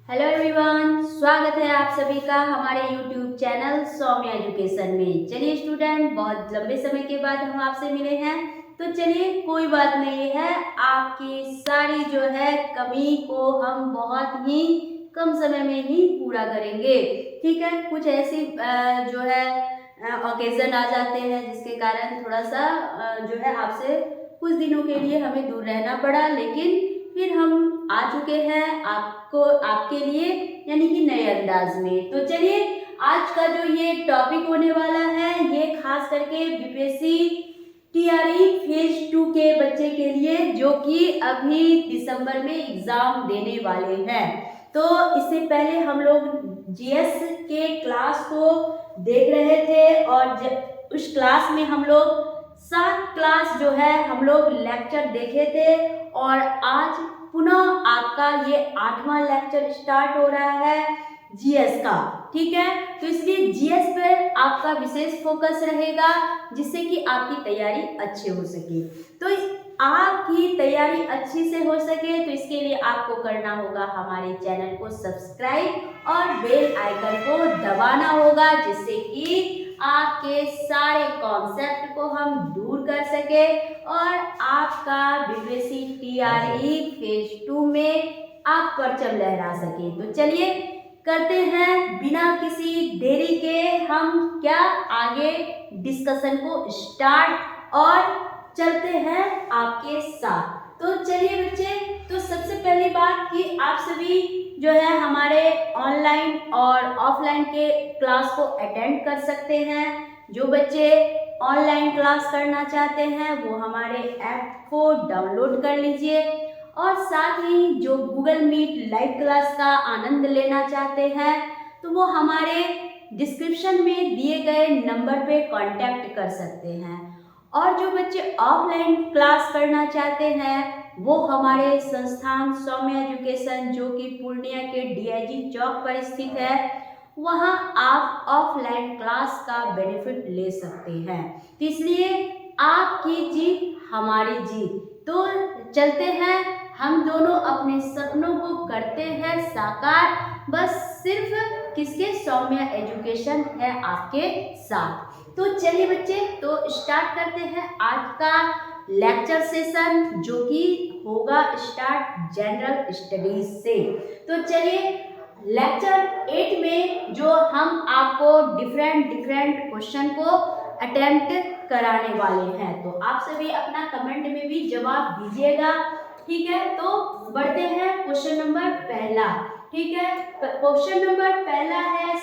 Hello everyone, स्वागत है आप सभी का हमारे यूट्यूब चैनल सौम्या एजुकेशन में। चलिए स्टूडेंट, बहुत लंबे समय के बाद हम आपसे मिले हैं, तो चलिए कोई बात नहीं है, आपकी सारी जो है कमी को हम बहुत ही कम समय में ही पूरा करेंगे। ठीक है, कुछ ऐसी जो है ओकेजन आ जाते हैं जिसके कारण थोड़ा सा जो है आपसे कुछ दिनों के लिए हमें दूर रहना पड़ा, लेकिन फिर हम आ चुके हैं आपको आपके लिए, यानी कि नए अंदाज में। तो चलिए, आज का जो ये टॉपिक होने वाला है ये खास करके बीपीएससी टीआरई फेज 2 के बच्चे के लिए, जो कि अभी दिसंबर में एग्जाम देने वाले हैं। तो इससे पहले हम लोग जीएस के क्लास को देख रहे थे और उस क्लास में हम लोग 7 क्लास जो है हम लोग लेक्चर देखे थे, और आज पुनः आपका ये 8वां लेक्चर स्टार्ट हो रहा है जीएस का। ठीक है, तो इसलिए जीएस पर आपका विशेष फोकस रहेगा, जिससे कि आपकी तैयारी अच्छी हो सके। तो आपकी तैयारी अच्छी से हो सके तो इसके लिए आपको करना होगा हमारे चैनल को सब्सक्राइब और बेल आइकन को दबाना होगा, जिससे कि आपके सारे कॉन्सेप्ट को हम दूर कर सके और आपका बीपीएससी टीआरई फेज 2 में आप परचम लहरा सके। तो चलिए करते हैं बिना किसी देरी के हम क्या आगे डिस्कशन को स्टार्ट और चलते हैं आपके साथ। तो चलिए बच्चे, तो सबसे पहली बात कि आप सभी जो है हमारे ऑनलाइन और ऑफलाइन के क्लास को अटेंड कर सकते हैं। जो बच्चे ऑनलाइन क्लास करना चाहते हैं वो हमारे ऐप को डाउनलोड कर लीजिए, और साथ ही जो गूगल मीट लाइव क्लास का आनंद लेना चाहते हैं तो वो हमारे डिस्क्रिप्शन में दिए गए नंबर पे कांटेक्ट कर सकते हैं। और जो बच्चे ऑफलाइन क्लास करना चाहते हैं वो हमारे संस्थान सौम्या एजुकेशन, जो कि पूर्णिया के डीआईजी चौक पर स्थित है, वहाँ आप ऑफलाइन क्लास का बेनिफिट ले सकते हैं। तो इसलिए आपकी जीत हमारी जीत। तो चलते हैं, हम दोनों अपने सपनों को करते हैं साकार, बस सिर्फ किसके, सौम्या एजुकेशन है आपके साथ। तो चलिए बच्चे, तो स्टार्ट करते हैं आज का लेक्चर सेशन, जो कि होगा स्टार्ट जनरल स्टडीज से। तो चलिए, लेक्चर 8 में जो हम आपको डिफरेंट क्वेश्चन को अटेम्प्ट कराने वाले हैं, तो आप सभी अपना कमेंट में भी जवाब दीजिएगा। ठीक है, तो बढ़ते हैं क्वेश्चन नंबर पहला। ठीक है, क्वेश्चन नंबर पहला है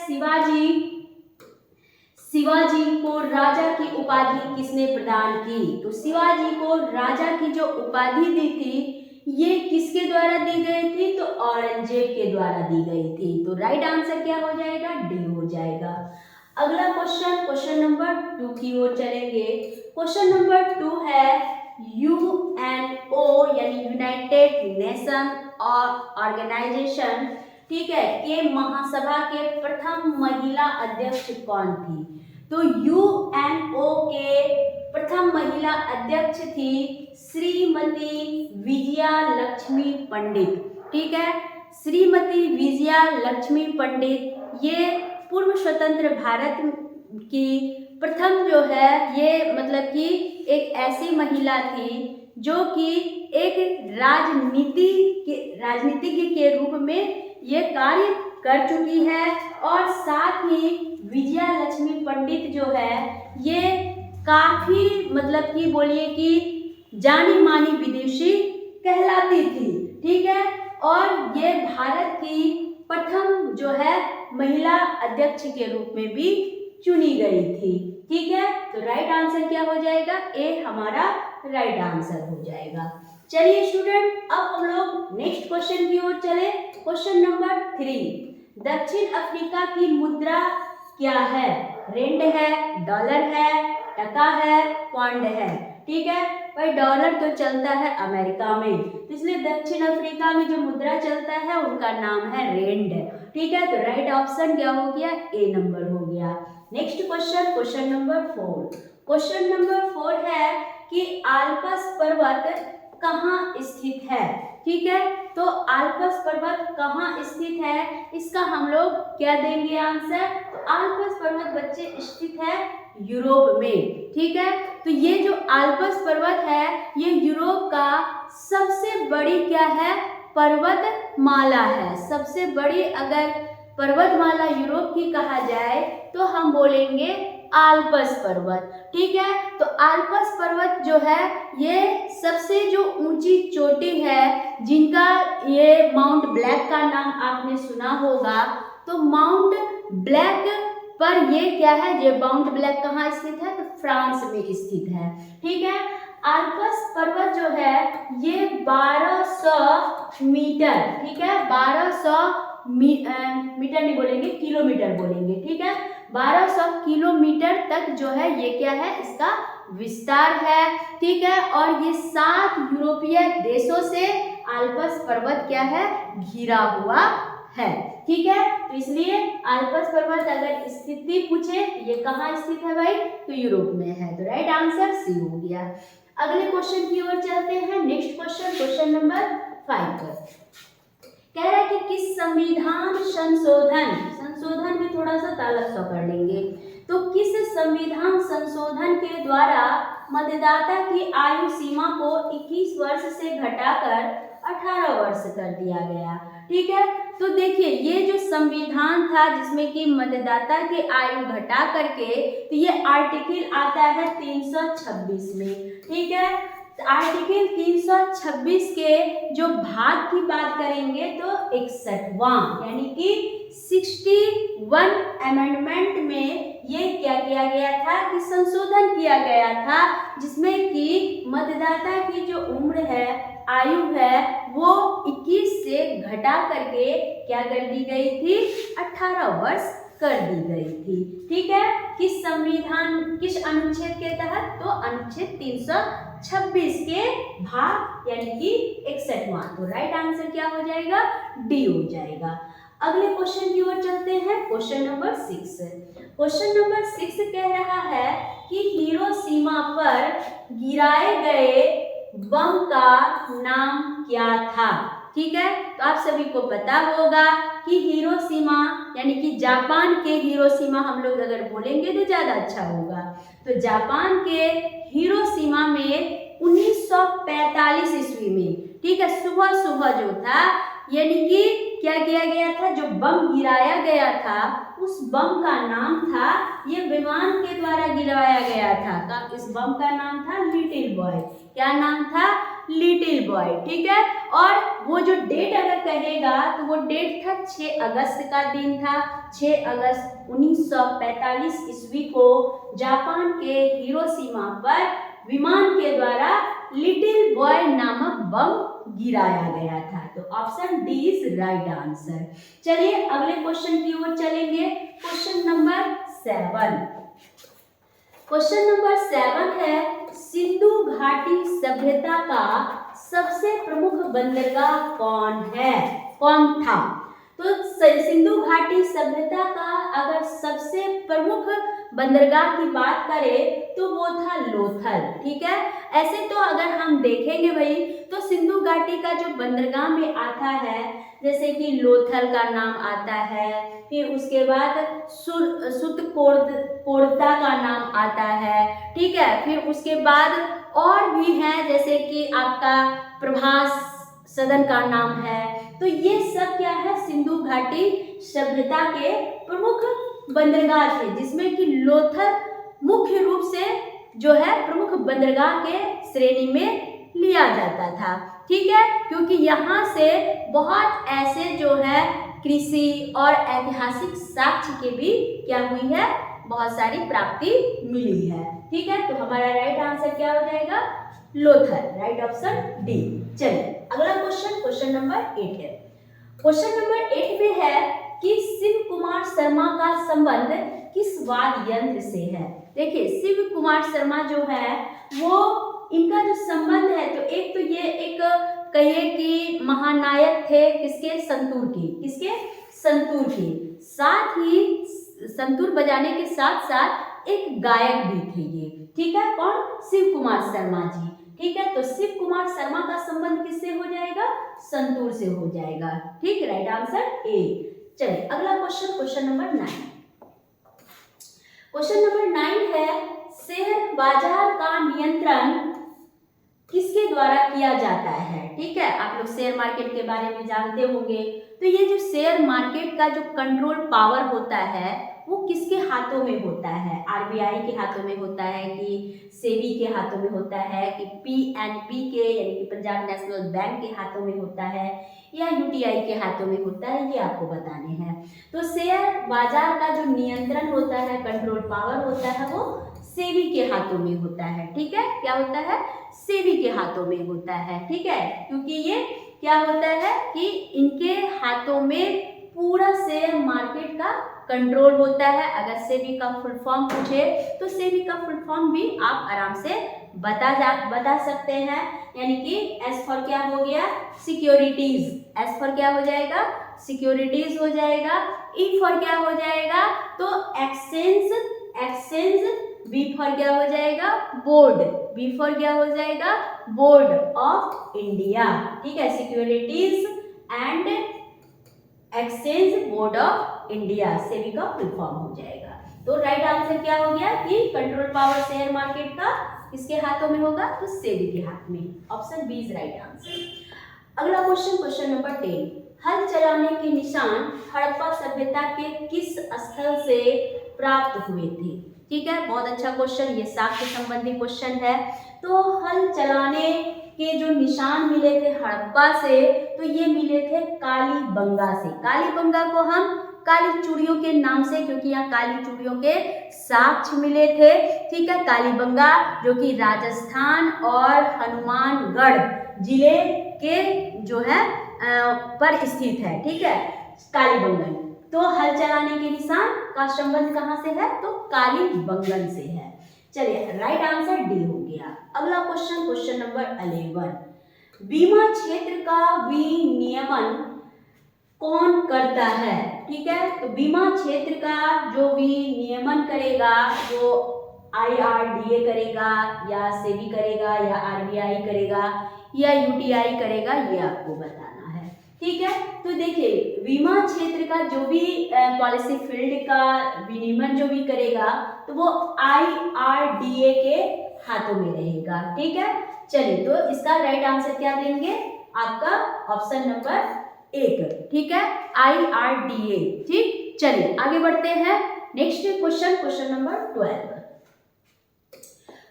शिवाजी को राजा की उपाधि किसने प्रदान की। तो शिवाजी को राजा की जो उपाधि दी थी ये किसके द्वारा दी गई थी, तो औरंगजेब के द्वारा दी गई थी। तो राइट आंसर क्या हो जाएगा, डी हो जाएगा। अगला क्वेश्चन नंबर 2 की ओर चलेंगे। क्वेश्चन नंबर 2 है यूएनओ यानी यूनाइटेड नेशन ऑर्गेनाइजेशन, ठीक है, के महासभा के प्रथम महिला अध्यक्ष कौन थी। तो यूएनओ के प्रथम महिला अध्यक्ष थी श्रीमती विजया लक्ष्मी पंडित। ठीक है, श्रीमती विजया लक्ष्मी पंडित ये पूर्व स्वतंत्र भारत की प्रथम जो है, ये मतलब कि एक ऐसी महिला थी जो कि एक राजनीतिज्ञ के रूप में ये कार्य कर चुकी है, और साथ ही विजया लक्ष्मी पंडित जो है ये काफी मतलब कि बोलिए कि जानी मानी विदेशी कहलाती थी। ठीक है, और ये भारत की प्रथम जो है महिला अध्यक्ष के रूप में भी चुनी गई थी। ठीक है, तो राइट आंसर क्या हो जाएगा, ए हमारा राइट आंसर हो जाएगा। चलिए स्टूडेंट, अब हम लोग नेक्स्ट क्वेश्चन की ओर चले। क्वेश्चन नंबर 3, दक्षिण अफ्रीका की मुद्रा क्या है। रेंड है, डॉलर है, टका है, पौंड है। ठीक है भाई, डॉलर तो चलता है अमेरिका में, तो इसलिए दक्षिण अफ्रीका में जो मुद्रा चलता है उनका नाम है रेंड। ठीक है, तो राइट ऑप्शन क्या हो गया, ए नंबर हो गया। Next question number 4। Question number 4 है कि आल्पस पर्वत कहाँ स्थित है। ठीक है, तो आल्प्स पर्वत कहाँ स्थित है, इसका हम लोग क्या देंगे आंसर। तो आल्प्स पर्वत बच्चे स्थित है यूरोप में। ठीक है, तो ये जो आल्प्स पर्वत है ये यूरोप का सबसे बड़ी क्या है, पर्वतमाला है। सबसे बड़ी अगर पर्वतमाला यूरोप की कहा जाए तो हम बोलेंगे आल्प्स पर्वत। ठीक है, तो आल्प्स पर्वत जो है ये सबसे जो ऊंची चोटी है, जिनका ये माउंट ब्लैक का नाम आपने सुना होगा। तो माउंट ब्लैक पर ये क्या है, ये माउंट ब्लैक कहाँ स्थित है, तो फ्रांस में स्थित है। ठीक है, आल्प्स पर्वत जो है ये 1200 मीटर, ठीक है, 1200 मीटर नहीं बोलेंगे, किलोमीटर बोलेंगे। ठीक है, 1200 किलोमीटर तक जो है ये क्या है, इसका विस्तार है। ठीक है, और ये 7 यूरोपीय देशों से आल्प्स पर्वत क्या है, घिरा हुआ है। ठीक है, तो इसलिए आल्प्स पर्वत अगर स्थिति पूछे ये कहाँ स्थित है भाई, तो यूरोप में है। तो राइट आंसर सी हो गया। अगले क्वेश्चन की ओर चलते हैं। नेक्स्ट क्वेश्चन, क्वेश्चन नंबर 5 पर कह रहा है कि किस संविधान संशोधन में थोड़ा सा तालक सा कर लेंगे। तो किस संविधान संशोधन के द्वारा मतदाता की आयु सीमा को 21 वर्ष से घटाकर 18 वर्ष कर दिया गया। ठीक है, तो देखिए ये जो संविधान था जिसमें कि मतदाता की आयु घटा करके, तो ये आर्टिकल आता है 326 में। ठीक है, आर्टिकल 326 के जो भाग की बात करेंगे तो 61वां यानी कि 61 अमेंडमेंट में ये क्या किया गया था कि संशोधन किया गया था, जिसमें कि मतदाता की जो उम्र है, आयु है, वो 21 से घटा करके क्या कर दी गई थी, 18 वर्ष कर दी गई थी। ठीक है, किस संविधान किस अनुच्छेद के तहत, तो अनुच्छेद 326 के भाग यानी कि 61वां। तो राइट आंसर क्या हो जाएगा, डी हो जाएगा। अगले क्वेश्चन की ओर चलते हैं। Question number 6। क्वेश्चन नंबर 6 कह रहा है कि हिरोशिमा पर गिराए गए बम का नाम क्या था। ठीक है, तो आप सभी को पता होगा कि हिरोशिमा यानी कि जापान के हिरोशिमा हम लोग अगर बोलेंगे तो ज़्यादा अच्छा होगा। तो जापान के हिरोशिमा में 1945 ईस्वी में, ठीक है, सुबह सुबह जो था यानी कि क्या किया गया था, जो बम गिराया गया था उस बम का नाम था, ये विमान के द्वारा गिराया गया था। इस बम का नाम था लिटिल बॉय। क्या नाम था, लिटिल बॉय। ठीक है, और वो जो डेट अगर कहेगा तो वो डेट था 6 अगस्त का दिन था। 6 अगस्त 1945 ईस्वी को जापान के हिरोशिमा पर विमान के द्वारा लिटिल बॉय नामक बम गिराया गया था। तो option D is right answer. चलिए अगले क्वेश्चन की ओर चलेंगे। Question number 7। क्वेश्चन नंबर 7 है, सिंधु घाटी सभ्यता का सबसे प्रमुख बंदरगाह कौन था। तो सिंधु घाटी सभ्यता का अगर सबसे प्रमुख बंदरगाह की बात करें तो वो था लोथल। ठीक है, ऐसे तो अगर हम देखेंगे भाई तो सिंधु घाटी का जो बंदरगाह में आता है, जैसे कि लोथल का नाम आता है, फिर उसके बाद सुतकोर्ता का नाम आता है। ठीक है, फिर उसके बाद और भी हैं जैसे कि आपका प्रभास सदन का नाम है। तो ये सब क्या है, सिंधु घाटी सभ्यता के प्रमुख बंदरगाह थे, जिसमें कि लोथल मुख्य रूप से जो है प्रमुख बंदरगाह के श्रेणी में लिया जाता था। ठीक है, क्योंकि यहाँ से बहुत ऐसे जो है कृषि और ऐतिहासिक साक्ष्य के भी क्या हुई है, बहुत सारी प्राप्ति मिली है। ठीक है, तो हमारा राइट आंसर क्या हो जाएगा, लोथल। Right option D. चलिए अगला क्वेश्चन, क्वेश्चन नंबर 8 है। क्वेश्चन नंबर 8 में है कि शिव कुमार शर्मा का संबंध किस वाद्य यंत्र से है। देखिए शिव कुमार शर्मा जो है वो इनका जो संबंध है, तो एक तो ये एक कहिए कि महानायक थे किसके, संतूर की, किसके, संतूर की। साथ ही संतूर बजाने के साथ साथ एक गायक भी थे ये। ठीक है, कौन, शिव कुमार शर्मा जी। ठीक है, तो शिव कुमार शर्मा का संबंध किससे हो जाएगा? संतूर से हो जाएगा। ठीक, राइट आंसर ए। चलिए अगला question, question number 9। Question number 9 है, शेयर बाजार का नियंत्रण किसके द्वारा किया जाता है? ठीक है, आप लोग शेयर मार्केट के बारे में जानते होंगे। तो ये जो शेयर मार्केट का जो कंट्रोल पावर होता है वो किसके हाथों में होता है? आरबीआई के हाथों में होता है कि सेबी के हाथों में होता है कि पीएनबी के यानी कि पंजाब नेशनल बैंक के हाथों में होता है या यूटीआई के हाथों में होता है? ये आपको बताने हैं। तो शेयर बाजार का जो नियंत्रण होता है, कंट्रोल पावर होता है, वो सेबी के हाथों में होता है। ठीक है, क्या होता है? सेबी के हाथों में होता है। ठीक है, क्योंकि ये क्या होता है कि इनके हाथों में पूरा शेयर मार्केट का कंट्रोल होता है। अगर सेबी का फुल फॉर्म पूछे तो सेबी का फुल फॉर्म भी आप आराम से बता सकते हैं। यानी कि एस फॉर क्या हो गया? सिक्योरिटीज। एस फॉर क्या हो जाएगा? सिक्योरिटीज हो जाएगा। ई फॉर क्या हो जाएगा? तो एक्सचेंज। बी फॉर क्या हो जाएगा? बोर्ड। बी फॉर क्या हो जाएगा? Board of India. ठीक है, securities and exchange board of India, SEBI का फुल फॉर्म हो जाएगा। तो राइट आंसर क्या हो गया कि कंट्रोल पावर शेयर मार्केट का किसके हाथों में होगा? तो सेबी के हाथ में। Option B is right answer. अगला क्वेश्चन, क्वेश्चन नंबर 10। हल चलाने के निशान हड़प्पा सभ्यता के किस स्थल से प्राप्त हुए थे? ठीक है, बहुत अच्छा क्वेश्चन, ये साक्ष्य संबंधी क्वेश्चन है। तो हल चलाने के जो निशान मिले थे हड़प्पा से, तो ये मिले थे कालीबंगा से। कालीबंगा को हम काली चूड़ियों के नाम से, क्योंकि यहाँ काली चूड़ियों के साक्ष्य मिले थे। ठीक है, कालीबंगा जो कि राजस्थान और हनुमानगढ़ जिले के जो है पर स्थित है। ठीक है, कालीबंगन। तो हल चलाने के निशान का संबंध कहाँ से है? तो कालीबंगन से है। चलिए राइट आंसर डी हो गया। अगला क्वेश्चन, क्वेश्चन नंबर 11। बीमा क्षेत्र का विनियमन कौन करता है? ठीक है, तो बीमा क्षेत्र का जो विनियमन करेगा वो IRDA करेगा या सेबी करेगा या आरबीआई करेगा या यूटीआई करेगा, ये आपको बताना है। ठीक है, तो देखिए बीमा क्षेत्र का जो भी पॉलिसी फील्ड का विनियमन जो भी करेगा तो वो IRDA के हाथों में रहेगा। ठीक है, चलिए तो इसका राइट आंसर क्या देंगे? आपका ऑप्शन नंबर 1। ठीक है, IRDA। ठीक, चलिए आगे बढ़ते हैं। Next question, question number 12।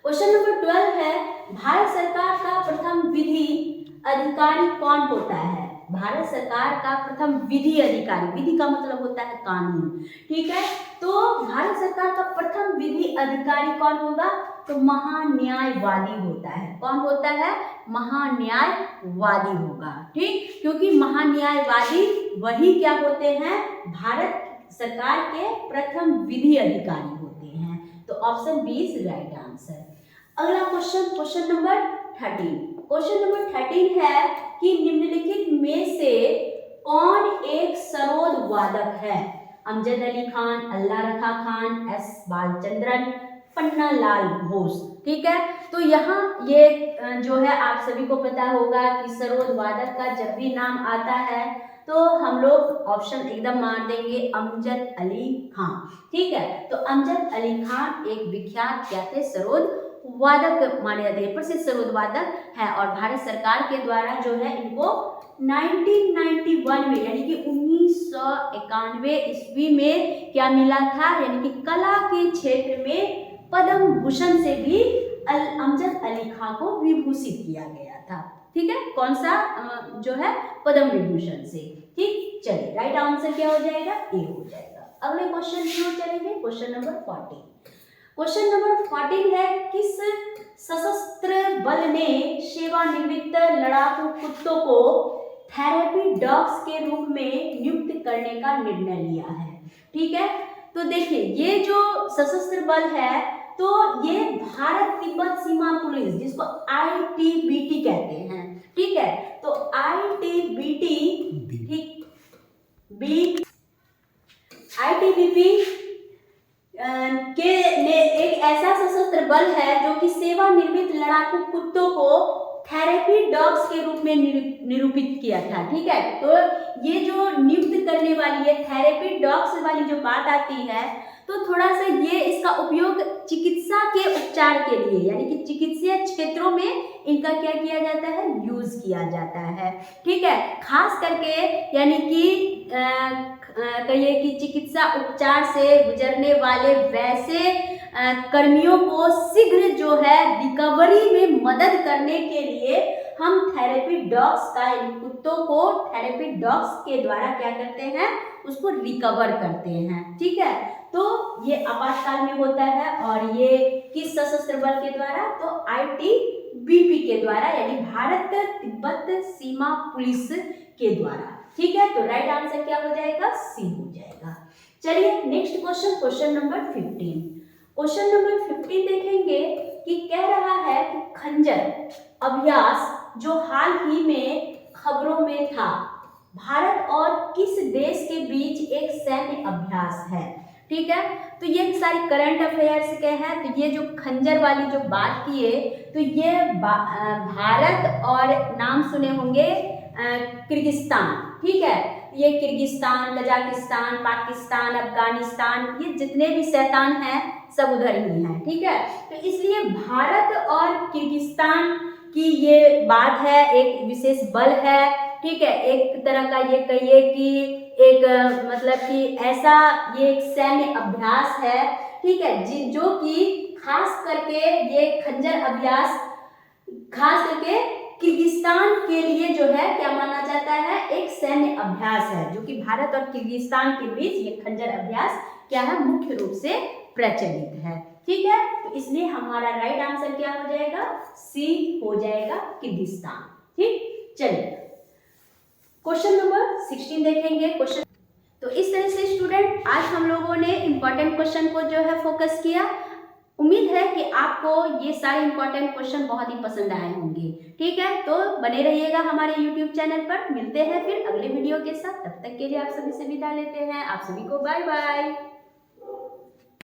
Question number 12 है, भारत सरकार का प्रथम विधि अधिकारी कौन होता है? भारत सरकार का प्रथम विधि अधिकारी, विधि का मतलब होता है कानून। ठीक है, तो भारत सरकार का प्रथम विधि अधिकारी कौन होगा? तो महान्यायवादी होता है। कौन होता है? महान्यायवादी होगा। ठीक, क्योंकि महान्यायवादी वही क्या होते हैं? भारत सरकार के प्रथम विधि अधिकारी होते हैं। तो option B is right answer. अगला question, question number 13। Question number 13 है कि निम्नलिखित में से कौन एक सरोद वादक है? अमजद अली खान, अल्लाह रखा खान, एस बालचंद्रन, पन्नालाल घोष। ठीक है, तो यहाँ ये जो है आप सभी को पता होगा कि सरोद वादक का जब भी नाम आता है तो हम लोग ऑप्शन एकदम मार देंगे अमजद अली खान। ठीक है, तो अमजद अली खान एक विख्यात क्या थे? सरोद वादक माने जाते हैं, प्रसिद्ध सरोद वादक है। और भारत सरकार के द्वारा जो है इनको 1991 में यानी कि 1991 ईस्वी में क्या मिला था? यानी कि कला के क्षेत्र में पद्म भूषण से भी अमजद अली खान को विभूषित किया गया था। ठीक है, कौन सा जो है? पद्म विभूषण से। ठीक, चलिए राइट आंसर क्या हो जाएगा? ए हो जाएगा। अगले क्वेश्चन की ओर चलेंगे, क्वेश्चन नंबर 14। क्वेश्चन नंबर 14 है, किस सशस्त्र बल ने सेवानिवृत्त लड़ाकू कुत्तों को थेरेपी डॉग्स के रूप में नियुक्त करने का निर्णय लिया है? ठीक है, तो देखिए ये जो सशस्त्र बल है तो ये भारत तिब्बत सीमा पुलिस, जिसको ITBT कहते हैं। ठीक है, तो ITBP के ने एक ऐसा सशस्त्र बल बल है जो कि सेवानिवृत्त लड़ाकू कुत्तों को थेरेपी डॉग्स के रूप में निरूपित किया था। ठीक है, तो ये जो नियुक्त करने वाली है थेरेपी डॉग्स वाली जो बात आती है, तो थोड़ा सा ये इसका उपयोग चिकित्सा के उपचार के लिए, यानी कि चिकित्सीय क्षेत्रों में इनका क्या किया जाता है, यूज किया जाता है। ठीक है, खास करके यानी कि कहिए कि चिकित्सा उपचार से गुजरने वाले वैसे कर्मियों को शीघ्र जो है रिकवरी में मदद करने के लिए हम थेरेपी डॉग्स का, कुत्तों को थेरेपी डॉग्स के द्वारा क्या करते हैं, उसको रिकवर करते हैं। ठीक है, तो ये आपातकाल में होता है और ये किस सशस्त्र बल के द्वारा, तो ITBP के द्वारा, यानी भारत तिब्बत सीमा पुलिस के द्वारा। ठीक है, तो राइट आंसर क्या हो जाएगा, सी हो जाएगा। चलिए next question, question number 15। Question number 15 देखेंगे कि कह रहा है कि खंजर अभ्यास जो हाल ही में खबरों में था, भारत और किस देश के बीच एक सैन्य अभ्यास है। ठीक है, तो ये सारी करंट अफेयर्स के हैं। तो ये जो खंजर वाली जो बात की है, तो ये भारत और नाम सुने होंगे किर्गिस्तान। ठीक है, ये किर्गिस्तान, कजाकिस्तान, पाकिस्तान, अफगानिस्तान, ये जितने भी शैतान हैं सब उधर ही हैं। ठीक है, तो इसलिए भारत और किर्गिस्तान की ये बात है, एक विशेष बल है। ठीक है, एक तरह का ये कहिए कि एक मतलब कि ऐसा ये एक सैन्य अभ्यास है। ठीक है, जो कि खास करके ये खंजर अभ्यास खास करके किर्गिस्तान के लिए जो है क्या माना जाता है, एक सैन्य अभ्यास है, जो कि भारत और किर्गिस्तान के बीच ये खंजर अभ्यास क्या है, मुख्य रूप से प्रचलित है। ठीक है, तो इसलिए हमारा राइट आंसर क्या हो जाएगा, सी हो जाएगा, किर्गिस्तान। ठीक, चलिए क्वेश्चन नंबर 16 देखेंगे। क्वेश्चन तो इस तरह से स्टूडेंट आज हम लोगों ने इंपॉर्टेंट क्वेश्चन को जो है फोकस किया। उम्मीद है कि आपको ये सारे इंपॉर्टेंट क्वेश्चन बहुत ही पसंद आए होंगे। ठीक है, तो बने रहिएगा हमारे YouTube चैनल पर। मिलते हैं फिर अगले वीडियो के साथ, तब तक के लिए आप सभी से विदा लेते हैं। आप सभी को बाय बाय।